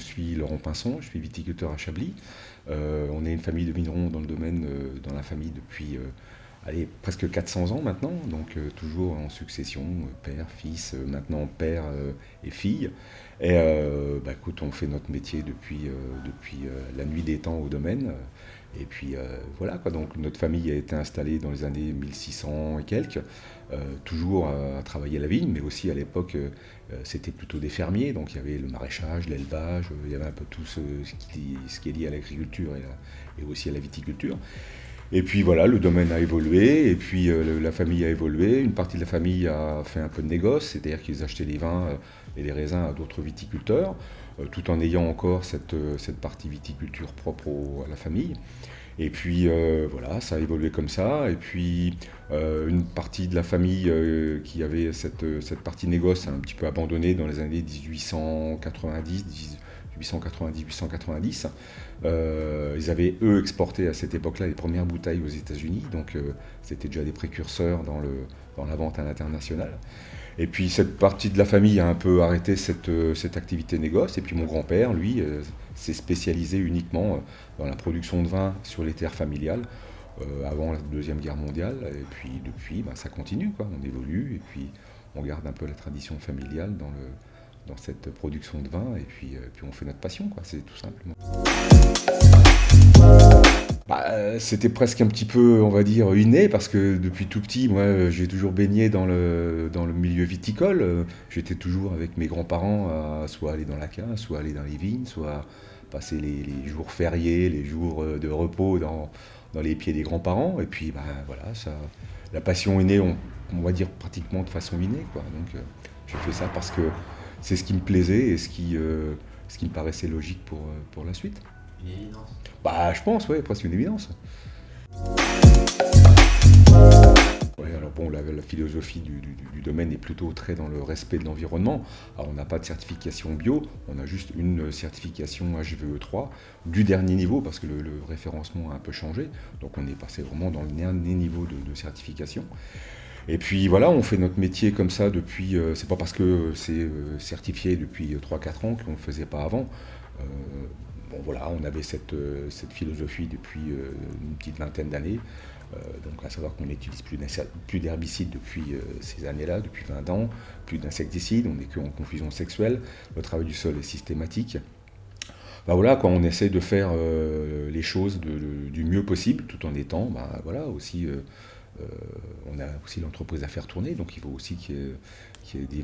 suis Laurent Pinson, je suis viticulteur à Chablis. On est une famille de vignerons dans le domaine, dans la famille depuis allez, presque 400 ans maintenant, donc toujours en succession, père, fils, maintenant père et fille. Et bah, écoute, on fait notre métier depuis la nuit des temps au domaine. Et puis voilà, quoi. Donc notre famille a été installée dans les années 1600 et quelques, toujours à travailler la vigne, mais aussi à l'époque c'était plutôt des fermiers, donc il y avait le maraîchage, l'élevage, il y avait un peu tout ce qui est lié à l'agriculture et aussi à la viticulture. Et puis voilà, le domaine a évolué, et puis la famille a évolué. Une partie de la famille a fait un peu de négoce, c'est-à-dire qu'ils achetaient les vins et les raisins à d'autres viticulteurs, tout en ayant encore cette partie viticulture propre à la famille. Et puis voilà, ça a évolué comme ça. Et puis une partie de la famille qui avait cette partie négoce a un petit peu abandonné dans les années 1890, 1890-1890. Ils avaient, eux, exporté à cette époque-là les premières bouteilles aux États-Unis, donc c'était déjà des précurseurs dans la vente à l'international. Et puis cette partie de la famille a un peu arrêté cette activité négoce. Et puis mon grand-père, lui, s'est spécialisé uniquement dans la production de vin sur les terres familiales avant la Deuxième Guerre mondiale. Et puis depuis, bah, ça continue, quoi. On évolue et puis on garde un peu la tradition familiale dans cette production de vin. Et puis on fait notre passion, quoi. C'est tout simplement. Bah, c'était presque un petit peu, on va dire, inné, parce que depuis tout petit, moi, j'ai toujours baigné dans le milieu viticole. J'étais toujours avec mes grands-parents à soit aller dans la cave, soit aller dans les vignes, soit passer les jours fériés, les jours de repos dans les pieds des grands-parents. Et puis, bah, voilà, la passion est née, on va dire, pratiquement de façon innée, quoi. Donc, j'ai fait ça parce que c'est ce qui me plaisait et ce qui me paraissait logique pour la suite. Une évidence. Bah, je pense, ouais, presque une évidence. Ouais, alors bon, la philosophie du domaine est plutôt très dans le respect de l'environnement. Alors, on n'a pas de certification bio, on a juste une certification HVE3 du dernier niveau, parce que le référencement a un peu changé. Donc, on est passé vraiment dans le dernier niveau de certification. Et puis voilà, on fait notre métier comme ça depuis. C'est pas parce que c'est certifié depuis 3 4 ans qu'on ne le faisait pas avant. Euh, bon voilà, on avait cette philosophie depuis une petite vingtaine d'années. Donc à savoir qu'on n'utilise plus d'herbicides depuis ces années-là, depuis 20 ans, plus d'insecticides, on n'est qu'en confusion sexuelle. Le travail du sol est systématique. Bah voilà, quoi, on essaie de faire les choses du mieux possible, tout en étant, bah voilà, aussi euh, on a aussi l'entreprise à faire tourner, donc il faut aussi qu'il y ait du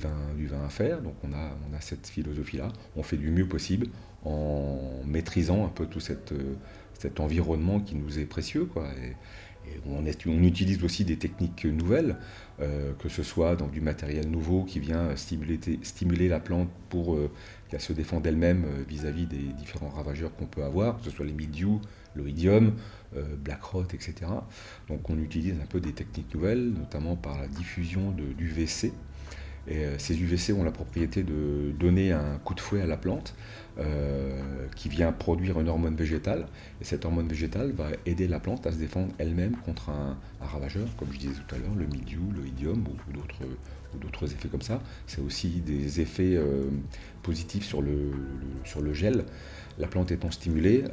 vin à faire. Donc on a cette philosophie-là. On fait du mieux possible en maîtrisant un peu tout cet environnement qui nous est précieux, quoi. Et on utilise aussi des techniques nouvelles, que ce soit dans du matériel nouveau qui vient stimuler la plante pour qu'elle se défende elle-même vis-à-vis des différents ravageurs qu'on peut avoir, que ce soit les mildiou, l'oïdium, black rot, etc. Donc on utilise un peu des techniques nouvelles, notamment par la diffusion d'UVC. Et ces UVC ont la propriété de donner un coup de fouet à la plante qui vient produire une hormone végétale. Et cette hormone végétale va aider la plante à se défendre elle-même contre un ravageur, comme je disais tout à l'heure, le mildiou, l'oïdium ou d'autres effets comme ça. C'est aussi des effets positifs sur le gel. La plante étant stimulée,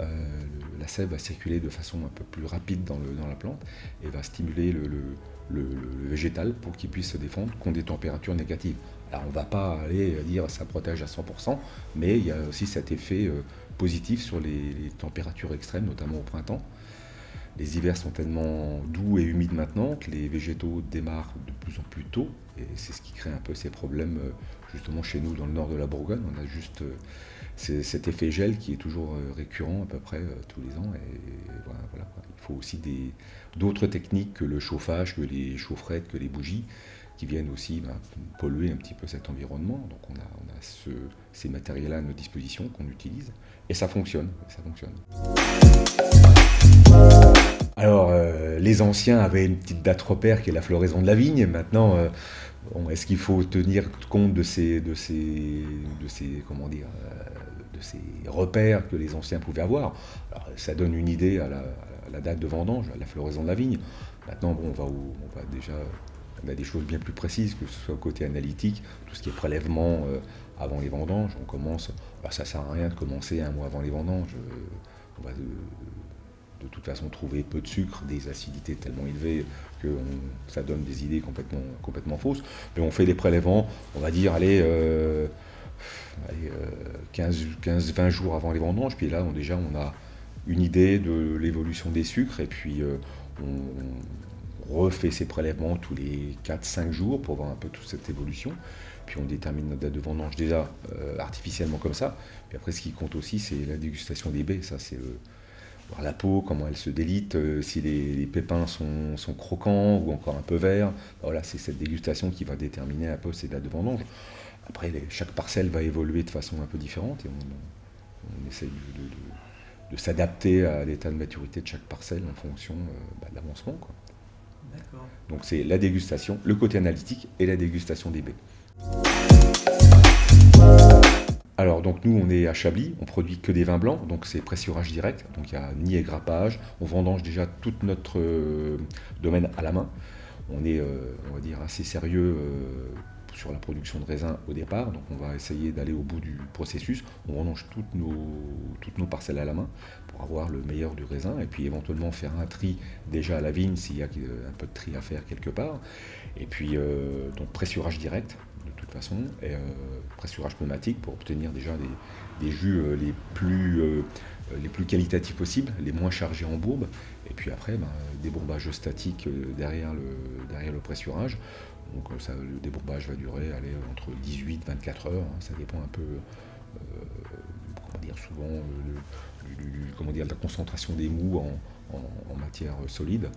la sève va circuler de façon un peu plus rapide dans la plante et va stimuler le végétal pour qu'il puisse se défendre contre des températures négatives. Alors on ne va pas aller dire ça protège à 100%, mais il y a aussi cet effet positif sur les températures extrêmes, notamment au printemps. Les hivers sont tellement doux et humides maintenant que les végétaux démarrent de plus en plus tôt, et c'est ce qui crée un peu ces problèmes justement chez nous dans le nord de la Bourgogne. On a juste cet effet gel qui est toujours récurrent à peu près tous les ans, et voilà, quoi. Il faut aussi d'autres techniques que le chauffage, que les chaufferettes, que les bougies, qui viennent aussi polluer un petit peu cet environnement. Donc on a ces matériels-là à notre disposition qu'on utilise, et ça fonctionne, ça fonctionne. Alors, les anciens avaient une petite date repère qui est la floraison de la vigne. Maintenant, bon, est-ce qu'il faut tenir compte comment dire, de ces repères que les anciens pouvaient avoir? Alors, ça donne une idée à la date de vendange, à la floraison de la vigne. Maintenant, bon, on va déjà On a des choses bien plus précises, que ce soit côté analytique, tout ce qui est prélèvement avant les vendanges. On commence, alors ça ne sert à rien de commencer un mois avant les vendanges. On va de toute façon trouver peu de sucre, des acidités tellement élevées que ça donne des idées complètement fausses. Mais on fait des prélèvements, on va dire, allez, 15-20 jours avant les vendanges. Puis là, on a une idée de l'évolution des sucres. Et puis, on refait ces prélèvements tous les 4-5 jours pour voir un peu toute cette évolution. Puis on détermine notre date de vendange déjà artificiellement comme ça. Puis après, ce qui compte aussi, c'est la dégustation des baies. Ça, c'est voir la peau, comment elle se délite, si les pépins sont croquants ou encore un peu verts. Voilà, c'est cette dégustation qui va déterminer un peu ces dates de vendange. Après, chaque parcelle va évoluer de façon un peu différente et on essaie de s'adapter à l'état de maturité de chaque parcelle en fonction de l'avancement, quoi. D'accord. Donc c'est la dégustation, le côté analytique et la dégustation des baies. Alors donc nous on est à Chablis, on produit que des vins blancs, donc c'est pressurage direct, donc il n'y a ni égrappage, on vendange déjà tout notre domaine à la main. On est, on va dire, assez sérieux sur la production de raisins au départ, donc on va essayer d'aller au bout du processus. On vendange toutes nos parcelles à la main pour avoir le meilleur du raisin, et puis éventuellement faire un tri déjà à la vigne s'il y a un peu de tri à faire quelque part. Et puis donc pressurage direct de toute façon, et pressurage pneumatique pour obtenir déjà des jus les plus qualitatifs possibles, les moins chargés en bourbe. Et puis après, débourbage statique derrière le pressurage. Donc le débourbage va durer entre 18 et 24 heures, hein. Ça dépend un peu, comment dire, souvent de la concentration des mous en matière solide.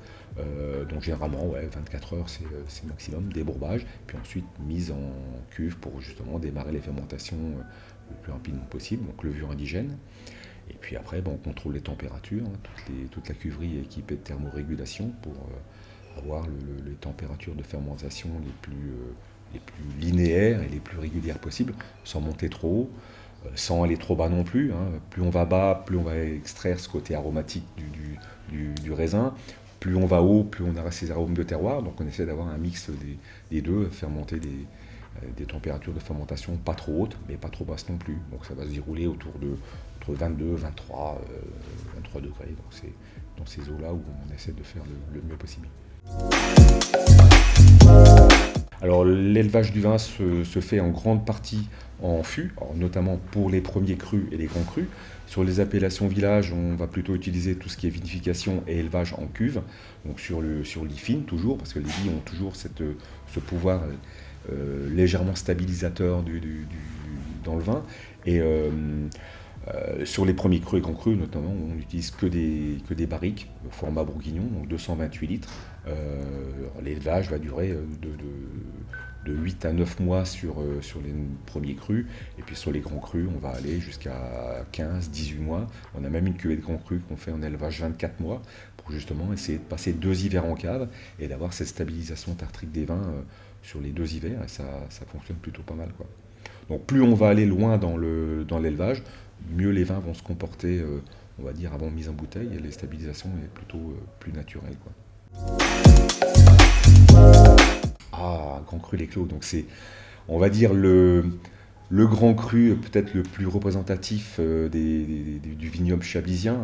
Donc généralement, 24 heures c'est maximum, débourbage, puis ensuite mise en cuve pour justement démarrer les fermentations le plus rapidement possible, donc levure indigène. Et puis après, on contrôle les températures, hein. Toute la cuverie est équipée de thermorégulation pour avoir les températures de fermentation les plus linéaires et les plus régulières possibles, sans monter trop haut, sans aller trop bas non plus, hein. Plus on va bas, plus on va extraire ce côté aromatique du raisin. Plus on va haut, plus on aura ces arômes de terroir. Donc on essaie d'avoir un mix des deux, faire monter des températures de fermentation pas trop hautes, mais pas trop basses non plus. Donc ça va se dérouler entre 22, 23, 23 degrés. Donc c'est dans ces eaux-là où on essaie de faire le mieux possible. Alors l'élevage du vin se fait en grande partie en fût, notamment pour les premiers crus et les grands crus. Sur les appellations village, on va plutôt utiliser tout ce qui est vinification et élevage en cuve, donc sur l'IFIN toujours, parce que les vies ont toujours ce pouvoir légèrement stabilisateur dans le vin. Et sur les premiers crus et grands crus, notamment, on n'utilise que des barriques au format bourguignon, donc 228 litres. L'élevage va durer de 8 à 9 mois sur les premiers crus, et puis sur les grands crus, on va aller jusqu'à 15-18 mois. On a même une cuvée de grands crus qu'on fait en élevage 24 mois, pour justement essayer de passer 2 hivers en cave, et d'avoir cette stabilisation tartrique des vins sur les 2 hivers, et ça fonctionne plutôt pas mal, quoi. Donc plus on va aller loin dans l'élevage, mieux les vins vont se comporter, on va dire, avant mise en bouteille, et les stabilisations est plutôt plus naturelle, quoi. Ah, Grand Cru Les Clos, donc c'est, on va dire, le Grand Cru peut-être le plus représentatif du vignoble chablisien.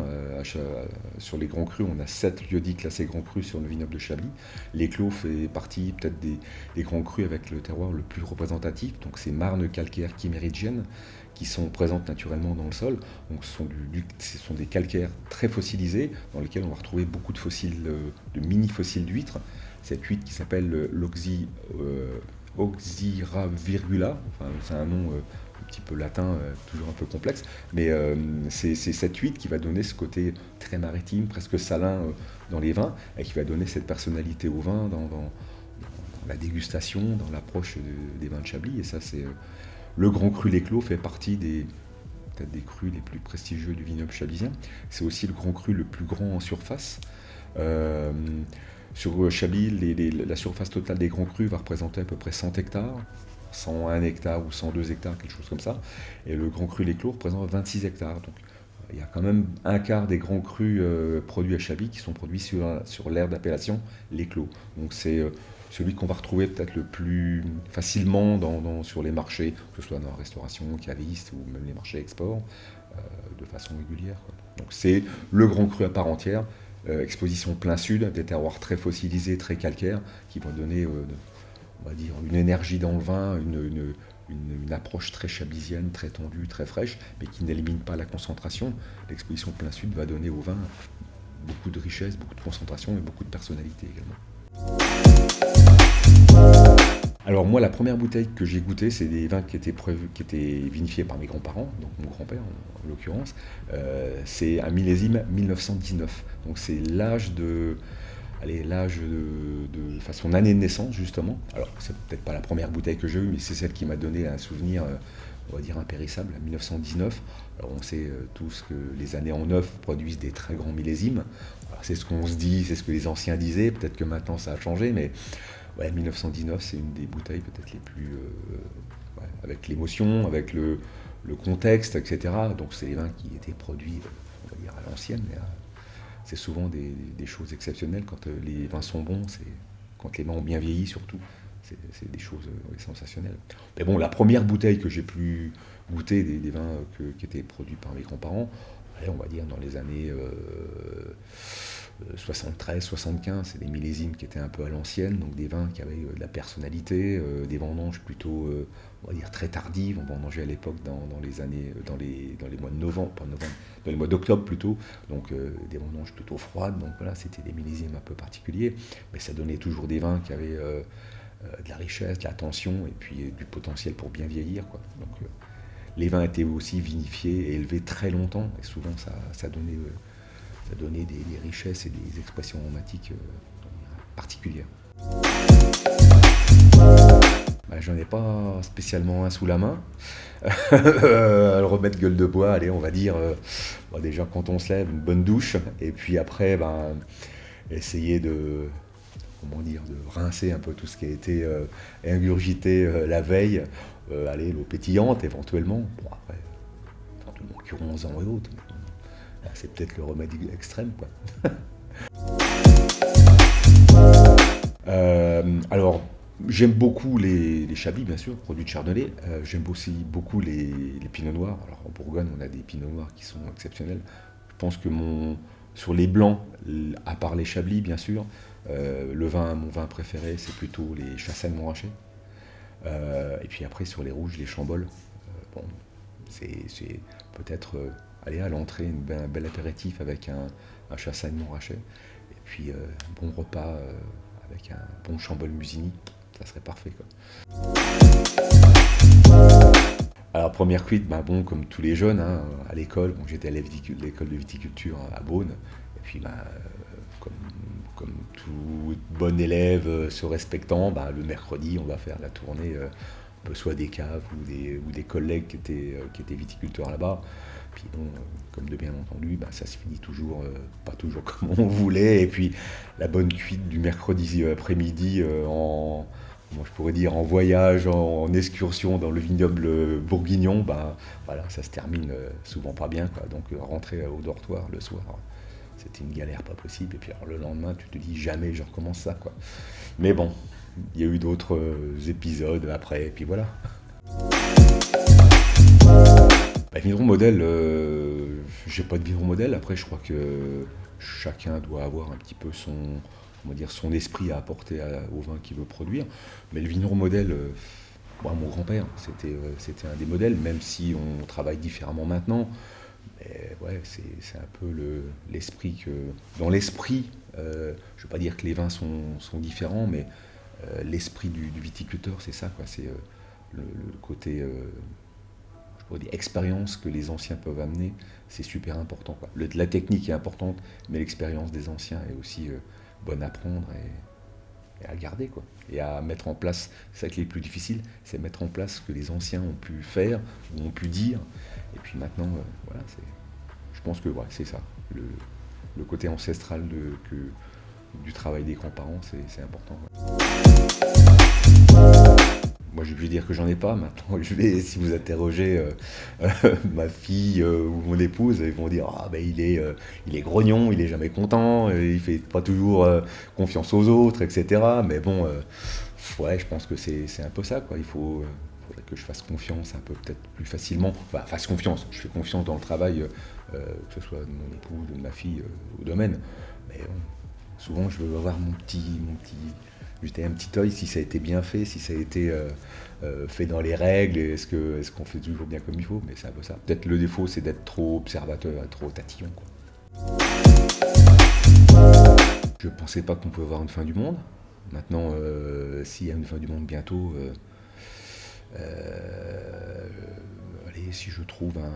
Sur les Grands Crus, on a 7 lieux-dits classés Grands Crus sur le vignoble de Chablis. Les Clos fait partie peut-être des Grands Crus avec le terroir le plus représentatif, donc c'est marnes calcaires chimérigiennes qui sont présentes naturellement dans le sol. Donc ce sont des calcaires très fossilisés dans lesquels on va retrouver beaucoup de fossiles, de mini-fossiles d'huîtres. Cette huître qui s'appelle Oxyravirgula, enfin, c'est un nom un petit peu latin, toujours un peu complexe, mais c'est cette huître qui va donner ce côté très maritime, presque salin dans les vins, et qui va donner cette personnalité au vin dans la dégustation, dans l'approche des vins de Chablis. Et ça, c'est le Grand Cru Les Clos fait partie peut-être des crus les plus prestigieux du vignoble chablisien. C'est aussi le Grand Cru le plus grand en surface. Sur Chablis, la surface totale des grands crus va représenter à peu près 100 hectares, 101 hectares ou 102 hectares, quelque chose comme ça. Et le Grand Cru Les Clos représente 26 hectares. Donc il y a quand même un quart des grands crus produits à Chablis qui sont produits sur l'aire d'appellation Les Clos. Donc c'est celui qu'on va retrouver peut-être le plus facilement sur les marchés, que ce soit dans la restauration, caviste ou même les marchés export, de façon régulière, quoi. Donc c'est le grand cru à part entière, exposition plein sud, des terroirs très fossilisés, très calcaires, qui vont donner, on va dire, une énergie dans le vin, une approche très chablisienne, très tendue, très fraîche, mais qui n'élimine pas la concentration. L'exposition plein sud va donner au vin beaucoup de richesse, beaucoup de concentration et beaucoup de personnalité également. Alors moi, la première bouteille que j'ai goûtée, c'est des vins qui étaient vinifiés par mes grands-parents, donc mon grand-père en l'occurrence. C'est un millésime 1919. Donc c'est enfin, son année de naissance justement. Alors c'est peut-être pas la première bouteille que j'ai eue, mais c'est celle qui m'a donné un souvenir, on va dire impérissable, 1919. Alors on sait tous que les années en neuf produisent des très grands millésimes. Alors, c'est ce qu'on se dit, c'est ce que les anciens disaient. Peut-être que maintenant ça a changé, mais ouais, 1919, c'est une des bouteilles peut-être les plus... ouais, avec l'émotion, avec le contexte, etc. Donc c'est les vins qui étaient produits, on va dire, à l'ancienne. Mais, c'est souvent des choses exceptionnelles. Quand les vins sont bons, quand les vins ont bien vieilli surtout, c'est des choses sensationnelles. Mais bon, la première bouteille que j'ai pu goûter des vins qui étaient produits par mes grands-parents, on va dire dans les années 73, 75, c'est des millésimes qui étaient un peu à l'ancienne, donc des vins qui avaient de la personnalité, des vendanges plutôt, on va dire très tardives. On vendangeait à l'époque dans les mois de novembre, pas novembre, dans les mois d'octobre plutôt, donc des vendanges plutôt froides. Donc voilà, c'était des millésimes un peu particuliers, mais ça donnait toujours des vins qui avaient de la richesse, de la tension et puis du potentiel pour bien vieillir, quoi. Donc les vins étaient aussi vinifiés et élevés très longtemps, et souvent ça donnait des richesses et des expressions aromatiques particulières. Bah, j'en ai pas spécialement un sous la main. Le remettre gueule de bois, allez, on va dire, déjà quand on se lève, une bonne douche, et puis après, essayer de rincer un peu tout ce qui a été ingurgité la veille, aller l'eau pétillante éventuellement. Bon, après, éventuellement curonzan et autres. Là, c'est peut-être le remède extrême, quoi. Alors, j'aime beaucoup les chablis, bien sûr, produits de Chardonnay. J'aime aussi beaucoup les pinots noirs. Alors, en Bourgogne, on a des pinots noirs qui sont exceptionnels. Je pense que sur les blancs, à part les chablis, bien sûr, mon vin préféré, c'est plutôt les Chassagne-Montrachet. Et puis après, sur les rouges, les Chambolle. Bon, c'est peut-être aller à l'entrée, un bel apéritif avec un Chassagne-Montrachet. Et puis un bon repas avec un bon Chambolle Musigny, ça serait parfait, quoi. Alors première cuite, comme tous les jeunes, hein, à l'école, j'étais à l'école de viticulture à Beaune, et puis comme tout bon élève se respectant, le mercredi on va faire la tournée, soit des caves ou des collègues qui étaient viticulteurs là-bas. Puis bon, comme de bien entendu, ça se finit toujours, pas toujours comme on voulait. Et puis la bonne cuite du mercredi après-midi je pourrais dire en voyage, en excursion dans le vignoble bourguignon, voilà, ça se termine souvent pas bien, quoi. Donc rentrer au dortoir le soir, c'était une galère pas possible. Et puis alors, le lendemain, tu te dis jamais je recommence ça, quoi. Mais bon, il y a eu d'autres épisodes après, et puis voilà. Vigneron modèle, j'ai pas de vigneron modèle. Après, je crois que chacun doit avoir un petit peu son esprit à apporter au vin qu'il veut produire. Mais le vigneron modèle, mon grand-père, c'était un des modèles, même si on travaille différemment maintenant. Mais ouais, c'est un peu l'esprit que... Dans l'esprit, je ne veux pas dire que les vins sont différents, mais l'esprit du viticulteur, c'est ça, quoi. C'est le côté... je pourrais dire expérience que les anciens peuvent amener, c'est super important, quoi. La technique est importante, mais l'expérience des anciens est aussi bonne à prendre et à garder, quoi. Et à mettre en place, c'est ça qui est le plus difficile, c'est mettre en place ce que les anciens ont pu faire, ou ont pu dire. Et puis maintenant, voilà, je pense que c'est ça. Le côté ancestral du travail des grands-parents, c'est important, ouais. moi je vais dire que j'en ai pas. Maintenant, si vous interrogez ma fille ou mon épouse, ils vont dire ah ben il est grognon, il est jamais content, il fait pas toujours confiance aux autres, etc. Mais bon, ouais, je pense que c'est un peu ça, quoi. Faudrait que je fasse confiance un peu peut-être plus facilement. Enfin, fasse confiance. Je fais confiance dans le travail, que ce soit de mon épouse ou de ma fille au domaine. Mais bon, souvent, je veux avoir jeter un petit œil si ça a été bien fait, si ça a été fait dans les règles, et est-ce qu'on fait toujours bien comme il faut, mais c'est un peu ça. Peut-être le défaut, c'est d'être trop observateur, trop tatillon, quoi. Je pensais pas qu'on pouvait avoir une fin du monde. Maintenant, s'il y a une fin du monde bientôt, euh, allez, si je trouve un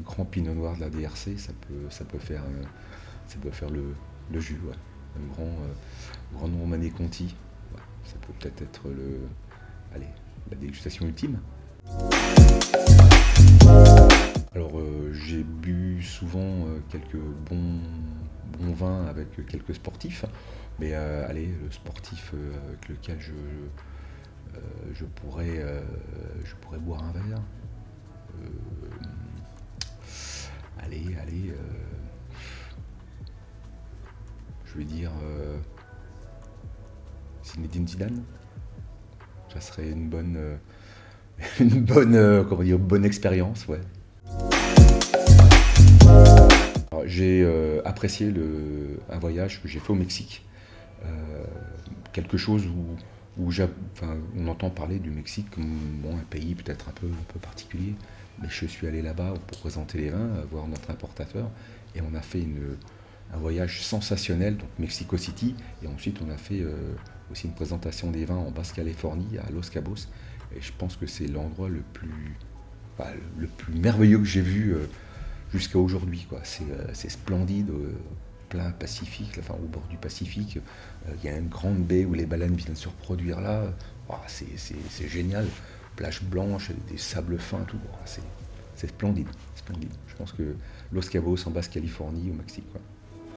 grand pinot noir de la DRC, ça peut faire le jus, ouais. Un grand Romanée Conti, ouais. Ça peut peut-être être allez, la dégustation ultime. Alors j'ai bu souvent quelques bons vins avec quelques sportifs, mais allez, le sportif avec lequel je pourrais boire un verre. Euh, allez, je vais dire Zinedine Zidane. Ça serait une bonne, comment dire, bonne expérience, ouais. Alors, j'ai apprécié un voyage que j'ai fait au Mexique. Euh, Quelque chose enfin, on entend parler du Mexique comme bon, un pays peut-être un peu particulier, mais je suis allé là-bas pour présenter les vins, voir notre importateur, et on a fait un voyage sensationnel, donc Mexico City, et ensuite on a fait aussi une présentation des vins en Basse-Californie, à Los Cabos, et je pense que c'est l'endroit enfin, le plus merveilleux que j'ai vu jusqu'à aujourd'hui, quoi. C'est splendide, plein Pacifique, enfin au bord du Pacifique. Il y a une grande baie où les baleines viennent se reproduire là. Oh, c'est génial. Plage blanche, des sables fins, tout. Oh, c'est splendide, splendide. Je pense que Los Cabos en Basse-Californie, au Mexique, quoi.